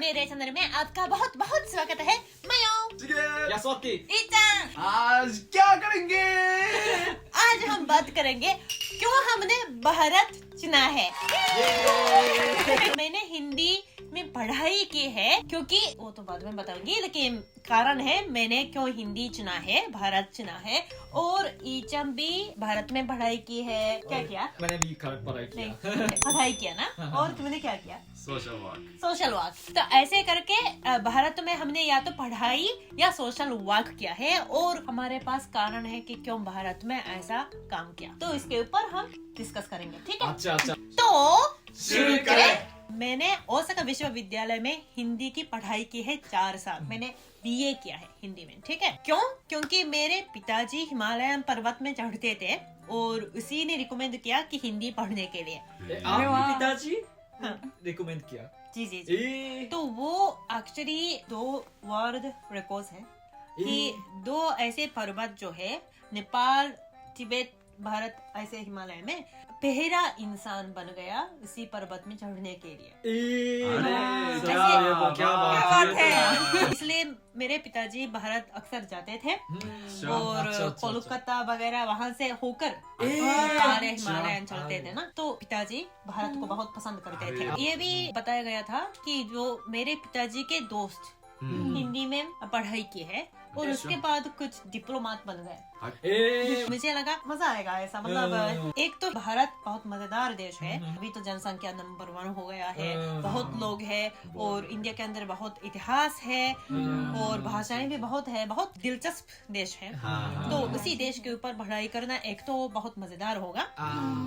मेरे चैनल में आपका बहुत बहुत स्वागत है। मैं यासवाकी। ईचान। आज क्या करेंगे? आज हम बात करेंगे क्यों हमने भारत चुना है। मैंने हिंदी में पढ़ाई की है, क्योंकि वो तो बाद में बताऊंगी, लेकिन कारण है मैंने क्यों हिंदी चुना है, भारत चुना है। और ईचम भी भारत में पढ़ाई की है। क्या किया? मैंने भी पढ़ाई किया। पढ़ाई किया ना। और तुमने क्या किया? Social work. Social work. तो ऐसे करके भारत में हमने या तो पढ़ाई या सोशल वर्क किया है, और हमारे पास कारण है कि क्यों भारत में ऐसा काम किया। तो इसके ऊपर हम डिस्कस करेंगे, ठीक है? अच्छा। तो शुरू करें। मैंने ओसाका विश्वविद्यालय में हिंदी की पढ़ाई की है 4 साल। मैंने बीए किया है हिंदी में, ठीक है? क्यों? क्योंकि मेरे पिताजी हिमालयन पर्वत में चढ़ते थे और उसी ने रिकमेंड किया कि हिंदी पढ़ने के लिए। आपके पिताजी हाँ। रिकमेंड किया? जी। तो वो एक्चुअली 2 वर्ल्ड रिकॉर्ड्स है कि 2 ऐसे पर्वत जो है, नेपाल, तिब्बत, भारत, ऐसे हिमालय में पहला इंसान बन गया इसी पर्वत में चढ़ने के लिए। क्या बात है। इसलिए मेरे पिताजी भारत अक्सर जाते थे और कोलकाता वगैरह वहाँ से होकर सारे हिमालयन चलते थे ना। तो पिताजी भारत को बहुत पसंद करते थे। ये भी बताया गया था कि जो मेरे पिताजी के दोस्त हिंदी में पढ़ाई की है और उसके बाद कुछ डिप्लोमेट बन गए। मुझे लगा मजा आएगा ऐसा। मतलब एक तो भारत बहुत मजेदार देश है। अभी तो जनसंख्या नंबर 1 हो गया है, बहुत लोग हैं, और इंडिया के अंदर बहुत इतिहास है और भाषाएं भी बहुत है। बहुत दिलचस्प देश है। तो उसी देश के ऊपर पढ़ाई करना एक तो बहुत मजेदार होगा।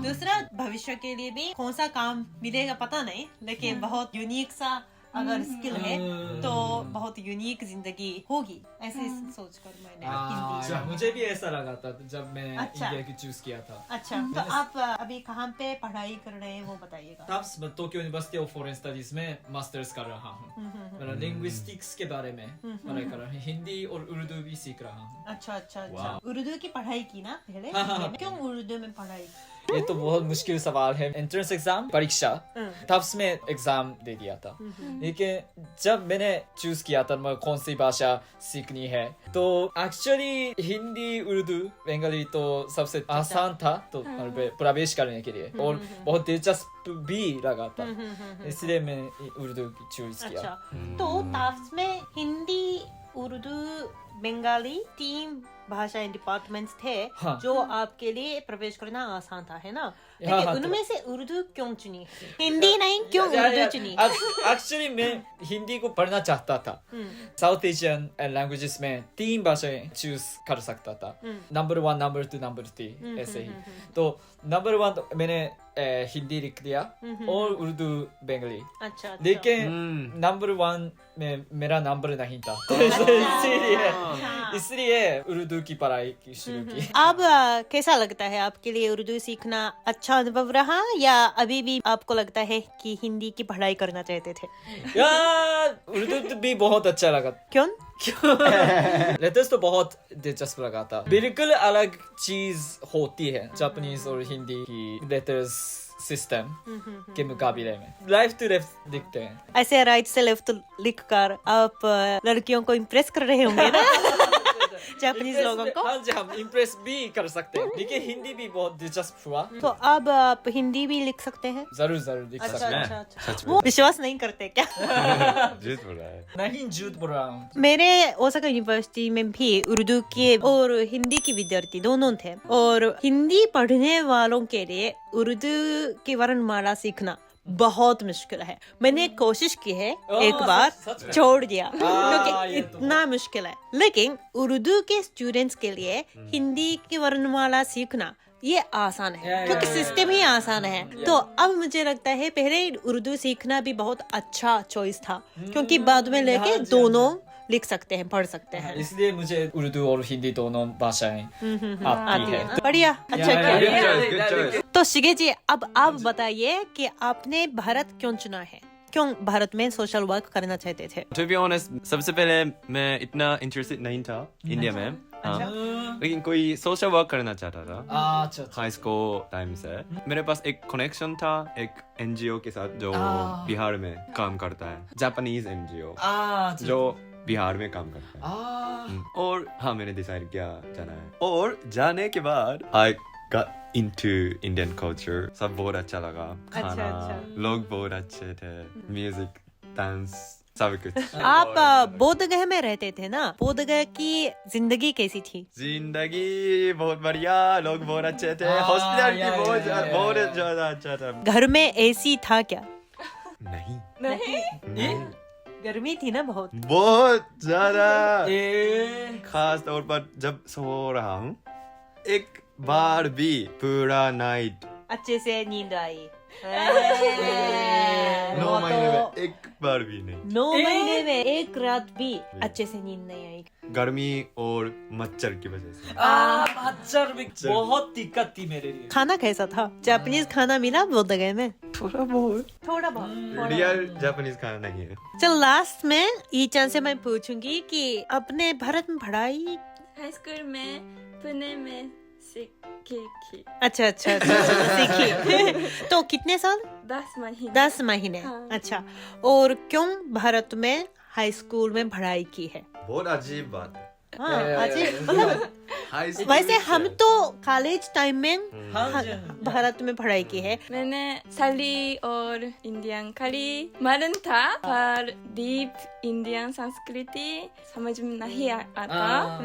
दूसरा, भविष्य के लिए भी कौन सा काम मिलेगा पता नहीं, लेकिन बहुत यूनिक सा अगर स्किल है तो बहुत यूनिक जिंदगी होगी, ऐसे सोचकर मैंने हिंदी। मुझे भी ऐसा लगा था जब मैं अच्छा। इंडिया की चूज किया था। अच्छा, तो आप अभी कहाँ पे पढ़ाई कर रहे हैं वो बताइएगा। तब मैं Tokyo university of foreign studies में मास्टर्स कर रहा हूँ। लिंग्विस्टिक्स के बारे में पढ़ाई कर रहा हूँ। हिंदी और उर्दू भी सीख रहा हूँ। अच्छा। उर्दू की पढ़ाई की ना पहले? हाँ। क्यों उर्दू में पढ़ाई? ये तो बहुत मुश्किल सवाल है। एंट्रेंस एग्जाम परीक्षा तब में एग्जाम दे दिया था, लेकिन जब मैंने चूज किया था मैं कौन सी भाषा सीखनी है, तो एक्चुअली हिंदी, उर्दू, बंगाली तो सबसे आसान था तो प्रवेश करने के लिए, और बहुत दिलचस्प भी लगा था, इसलिए मैं उर्दू चूज किया। अच्छा, तो ताफ्स में हिंदी, उर्दू, बंगाली 3 भाषाएं डिपार्टमेंट्स थे। हाँ। जो आपके लिए प्रवेश करना आसान था, है ना? लेकिन उनमें से उर्दू क्यों चुनी? हिंदी नहीं, क्यों उर्दू चुनी? एक्चुअली मैं हिंदी को पढ़ना चाहता था। साउथ एशियन लैंग्वेजेस में 3 भाषाएं चूज कर सकता था। नंबर 1, नंबर 2, नंबर 3 ऐसे ही। तो नंबर 1 मैंने हिंदी लिख दिया और उर्दू, बंगाली। अच्छा। लेकिन नंबर 1 में मेरा नंबर नहीं था, इसलिए उर्दू की पढ़ाई की शुरू की। अब कैसा लगता है आपके लिए उर्दू सीखना? अच्छा अनुभव रहा या अभी भी आपको लगता है कि हिंदी की पढ़ाई करना चाहते थे? उर्दू भी बहुत अच्छा लगा। क्यों? लेटर्स तो बहुत दिलचस्प लगा था। बिल्कुल अलग चीज होती है जापानीज और हिंदी की लेटर्स सिस्टम के मुकाबले में। लेफ्ट टू लेफ्ट लिखते हैं। ऐसे राइट से लेफ्ट लिखकर आप लड़कियों को इम्प्रेस कर रहे होंगे ना? जापानीज लोगों को। हाँ जी, हम इम्प्रेस भी कर सकते हैं। लेकिन हिंदी भी बहुत दिलचस्प हुआ। तो अब आप हिंदी भी लिख सकते हैं? जरूर लिख सकते हैं। अच्छा। वो विश्वास नहीं करते क्या? झूठ बोल रहा है। नहीं, झूठ बोल रहा हूँ। मेरे ओसाका यूनिवर्सिटी में भी उर्दू के और हिंदी के विद्यार्थी दोनों थे, और हिंदी पढ़ने वालों के लिए उर्दू की वर्णमाला सीखना बहुत मुश्किल है। मैंने कोशिश की है एक बार, सच में? छोड़ दिया क्योंकि ये तो इतना मुश्किल है। लेकिन उर्दू के स्टूडेंट्स के लिए हिंदी की वर्णमाला सीखना ये आसान है, क्योंकि सिस्टम ही आसान है। तो अब मुझे लगता है पहले उर्दू सीखना भी बहुत अच्छा चॉइस था, क्योंकि बाद में लेके दोनों लिख सकते हैं, पढ़ सकते हैं। इसलिए मुझे उर्दू और हिंदी दोनों भाषाएं आती है। बढ़िया, अच्छा Good choice. तो शिगे जी, अब आप बताइए कि आपने भारत क्यों चुना है? क्यों भारत में सोशल वर्क करना चाहते थे? To be honest, सबसे पहले मैं इतना इंटरेस्टेड नहीं था इंडिया में, अच्छा। लेकिन कोई सोशल वर्क करना चाहता था अच्छा हाई स्कूल टाइम से। मेरे पास एक कनेक्शन था एक एनजीओ के साथ जो बिहार में काम करता है, जापानीज एनजीओ जो बिहार में काम करता है। और हाँ मैंने डिसाइड किया जाना है, और जाने के बाद I got into Indian culture. सब बहुत अच्छा लगा, खाना लोग बहुत अच्छे थे, म्यूजिक डांस सब कुछ। आप बोधगया में रहते थे ना, बोधगया की जिंदगी कैसी थी? जिंदगी बहुत बढ़िया, लोग बहुत अच्छे थे, हॉस्पिटैलिटी बहुत ज्यादा अच्छा था। घर में एसी था क्या? नहीं गर्मी थी ना बहुत ज्यादा। खास तौर पर जब सो रहा हूँ एक बार भी पूरा नाइट अच्छे से नींद आई? 9 महीने में एक बार भी नहीं। 9 महीने में एक रात भी अच्छे से नींद नहीं आई? गर्मी और मच्छर की वजह से। मच्छर भी बहुत दिक्कत थी मेरे लिए। खाना कैसा था? जापानीज खाना मिला बोधगया में? थोड़ा बहुत रियल जापानीज खाना नहीं है। चल लास्ट में ईचान से मैं पूछूंगी कि अपने भारत में पढ़ाई हाई स्कूल में पुणे में सीखी। अच्छा सीखी। तो कितने साल? 10 महीने। हाँ। अच्छा, और क्यों भारत में हाई स्कूल में पढ़ाई की है? बहुत अजीब बात है। हाँ, अजीब मतलब वैसे हम तो कॉलेज टाइम में भारत में पढ़ाई की है। मैंने साली और इंडियन खाली मालूम था, पर डीप इंडियन संस्कृति समझ में नहीं आता।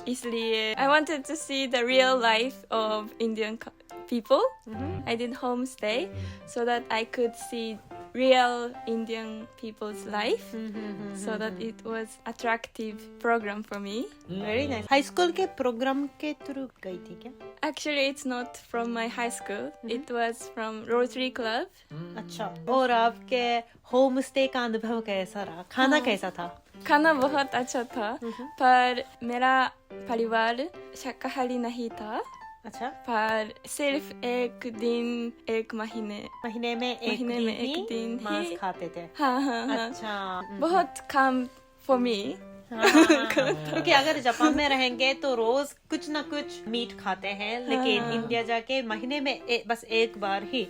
इसलिए I wanted to see the real life of Indian people. I did homestay so that I could see real Indian people's life. So that it was attractive program for me. Very nice. High school के programme के through गई थी क्या? Actually, it's not from my high school. It was from Rotary Club. अच्छा, और आपके home stay का अनुभव कैसा रहा? खाना कैसा था? खाना बहुत अच्छा था, पर मेरा परिवार शाकाहारी नहीं था। अच्छा, पर सिर्फ एक दिन, एक महीने में एक दिन मांस खाते थे। हाँ। अच्छा, बहुत कम for me. क्योंकि अगर जापान में रहेंगे तो रोज कुछ ना कुछ मीट खाते हैं, लेकिन इंडिया जाके महीने में बस एक बार ही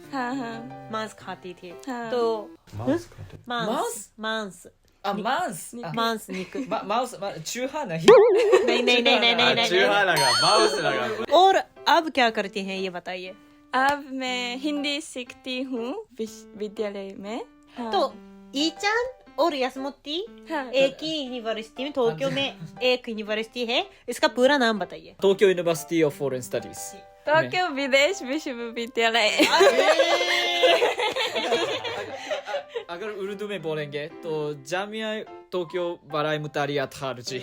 मांस खाती थी। तो मांस चूहा नहीं। चूहा लगा, माउस लगा। और अब क्या करती हैं ये बताइए? अब मैं हिंदी सीखती हूँ विद्यालय में। तो ईचान और यासुमोती एक ही यूनिवर्सिटी में, टोक्यो में एक यूनिवर्सिटी है, इसका पूरा नाम बताइए। Tokyo university of foreign studies. Tokyo विदेश विश्वविद्यालय। अगर उर्दू में बोलेंगे तो जामिया टोक्यो बराई मुतारिया थारजी।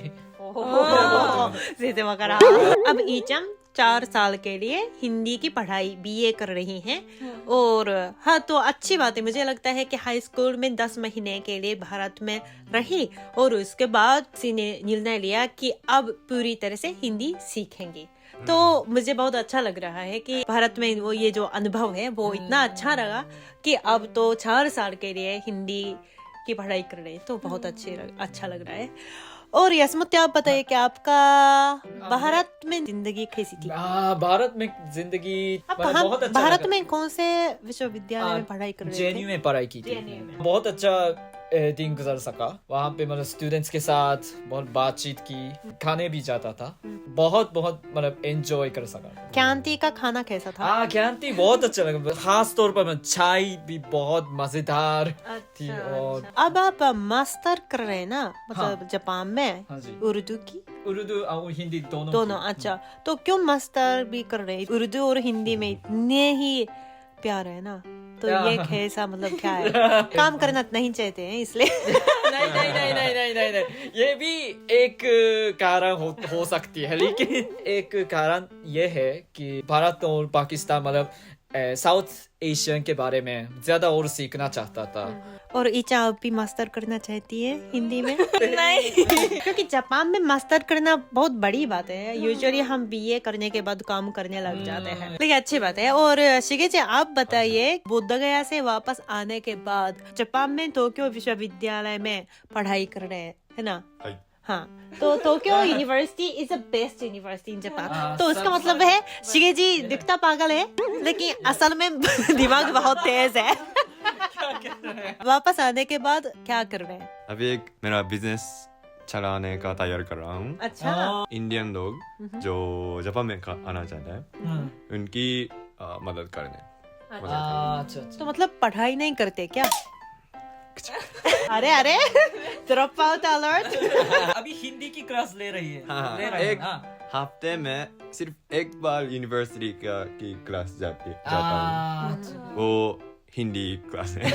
अब ईचम 4 साल के लिए हिंदी की पढ़ाई BA कर रही हैं। और हाँ, तो अच्छी बात है। मुझे लगता है कि हाई स्कूल में 10 महीने के लिए भारत में रही और उसके बाद किसी ने निर्णय लिया कि अब पूरी तरह से हिंदी सीखेंगी। तो मुझे बहुत अच्छा लग रहा है कि भारत में वो ये जो अनुभव है वो इतना अच्छा लगा कि अब तो 4 साल के लिए हिंदी की पढ़ाई कर रहे हैं, तो बहुत अच्छा लग रहा है। और यासमुत, आप बताइए कि आपका भारत में जिंदगी कैसी थी? भारत में जिंदगी बहुत अच्छा। भारत में कौन से विश्वविद्यालय में पढ़ाई कर रहे थे? JNU में पढ़ाई की थी। बहुत अच्छा दिन गुजर सका वहाँ पे। मतलब स्टूडेंट्स के साथ बहुत बातचीत की, खाने भी जाता था, बहुत मतलब एंजॉय कर सका। क्यांति का खाना कैसा था? क्यांति बहुत अच्छा लगा, खास तौर पर चाय भी बहुत मजेदार थी। और अब आप मास्टर कर रहे हैं ना, मतलब जापान में उर्दू और हिंदी दोनों। अच्छा, तो क्यों मास्टर भी कर रहे हैं? उर्दू और हिंदी में इतने ही प्यार है ना, तो ये कैसा, मतलब क्या है? काम करना नहीं चाहते हैं इसलिए? नहीं, ये भी एक कारण हो सकती है, लेकिन एक कारण ये है कि भारत और पाकिस्तान मतलब साउथ एशियन के बारे में ज्यादा और सीखना चाहता था। और ईचा आप भी मास्टर करना चाहती है हिंदी में? नहीं, क्योंकि जापान में मास्टर करना बहुत बड़ी बात है। यूजुअली हम BA करने के बाद काम करने लग जाते हैं, लेकिन अच्छी बात है। और शिगेची, आप बताइए, बोधगया से वापस आने के बाद जापान में टोक्यो विश्वविद्यालय में पढ़ाई कर रहे हैं, है ना? हाँ तो Tokyo university is the best university in Japan. तो उसका मतलब है शिगेजी दिखता पागल है लेकिन असल में दिमाग बहुत तेज है। वापस आने के बाद क्या कर रहे हैं? अभी एक मेरा बिजनेस चलाने का तैयार कर रहा हूँ। अच्छा इंडियन लोग जो जापान में आना चाहते हैं उनकी मदद करने। अच्छा तो मतलब पढ़ाई नहीं करते क्या? अरे अरे ड्रॉप आउट अलर्ट। अभी हिंदी की क्लास ले रही है। हाँ, ले रही है, एक हाँ। हफ्ते में सिर्फ एक बार यूनिवर्सिटी की क्लास जाता हूँ। वो हिंदी क्लास है।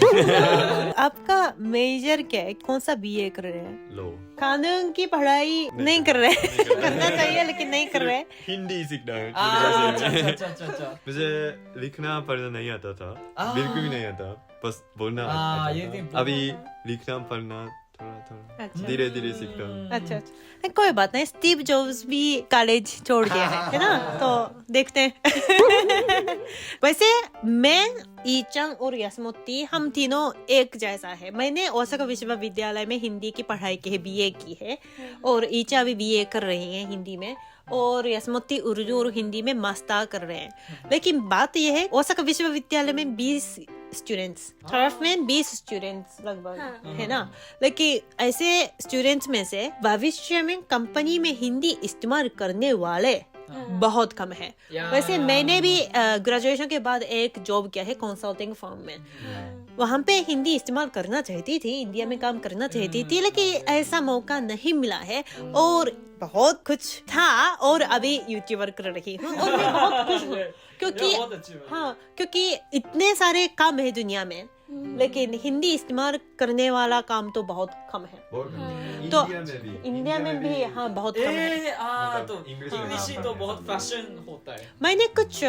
आपका मेजर क्या है? कौन सा बीए कर रहे हैं? लो कानून की पढ़ाई नहीं कर रहे करना चाहिए लेकिन नहीं कर रहे। हिंदी सीखना है। अच्छा। मुझे लिखना पढ़ना नहीं आता था, बिल्कुल भी नहीं आता, बस बोलना आता ये था। अभी लिखना पढ़ना थोड़ा धीरे धीरे सीखता हूँ। अच्छा कोई बात नहीं। स्टीव जॉब्स भी कॉलेज छोड़ गया है ना, तो देखते हैं। वैसे मैं ईचंग और यासुमोती हम तीनों एक जैसा है। मैंने ओसाका विश्वविद्यालय में हिंदी की पढ़ाई की है, बीए की है, और ईचा भी बीए कर रही है हिंदी में, और यासुमोती उर्दू और हिंदी में मास्टर कर रहे हैं। लेकिन बात यह है ओसाका विश्वविद्यालय में 20 स्टूडेंट्स, टर्फ में 20 स्टूडेंट्स लगभग है ना, लेकिन ऐसे स्टूडेंट्स में से भविष्य में कंपनी में हिंदी इस्तेमाल करने वाले बहुत कम है। वैसे मैंने भी ग्रेजुएशन के बाद एक जॉब किया है कंसल्टिंग फर्म में। वहाँ पे हिंदी इस्तेमाल करना चाहती थी, इंडिया में काम करना चाहती थी, लेकिन ऐसा मौका नहीं मिला है। और बहुत कुछ था और अभी यूट्यूबर कर रही हूँ और मैं बहुत खुश हूँ क्योंकि इतने सारे काम है दुनिया में, लेकिन हिंदी इस्तेमाल करने वाला काम तो बहुत कम है। तो इंडिया में भी हाँ बहुत कम है। तो इंग्लिश तो बहुत फैशन होता है। मैंने कुछ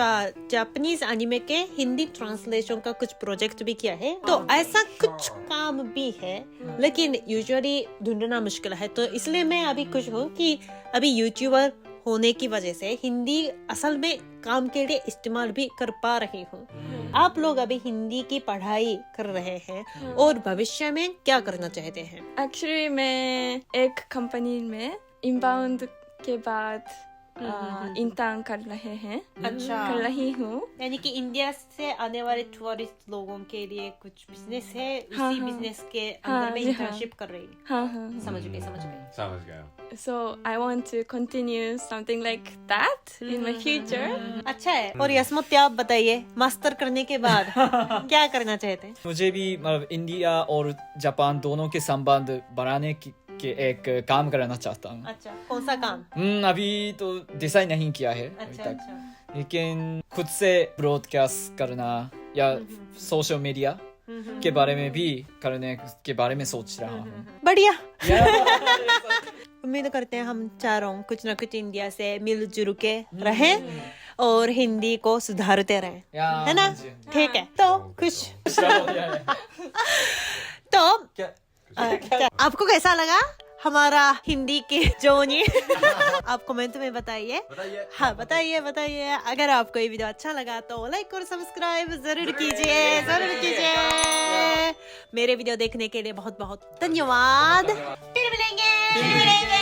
जापानीज एनिमे के हिंदी ट्रांसलेशन का कुछ प्रोजेक्ट भी किया है, तो ऐसा कुछ काम भी है, लेकिन यूजुअली ढूंढना मुश्किल है। तो इसलिए मैं अभी खुश हूँ कि अभी यूट्यूबर होने की वजह से हिंदी असल में काम के लिए इस्तेमाल भी कर पा रही हूँ। आप लोग अभी हिंदी की पढ़ाई कर रहे हैं और भविष्य में क्या करना चाहते हैं? एक्चुअली मैं एक कंपनी में इनबाउंड के बाद इंटर्न कर रहे हैं। अच्छा कर रही हूँ। यानी कि इंडिया से आने वाले टूरिस्ट लोगों के लिए कुछ बिजनेस है, उसी बिजनेस के अंदर में इंटर्नशिप कर रही है। समझ गए। So I want to continue something like that in my future. अच्छा है। और यासुमोती आप बताइए, मास्टर करने के बाद क्या करना चाहते हैं? मुझे भी मतलब इंडिया और जापान दोनों के संबंध बढ़ाने के एक काम करना चाहता हूँ। अच्छा, कौन सा काम? अभी तो डिसाइड नहीं किया है अभी तक, लेकिन खुद से ब्रॉडकास्ट करना या सोशल मीडिया के बारे में भी करने के बारे में सोच रहा हूँ। बढ़िया। उम्मीद करते हैं हम चारों कुछ न कुछ इंडिया से मिलजुल के रहें और हिंदी को सुधारते रहें, है ना? ठीक है, तो कुछ तो आपको कैसा लगा हमारा हिंदी की जोनी? आप कमेंट में बताइए। हाँ बताइए। अगर आपको ये वीडियो अच्छा लगा तो लाइक और सब्सक्राइब जरूर कीजिए। मेरे वीडियो देखने के लिए बहुत बहुत धन्यवाद। फिर मिलेंगे।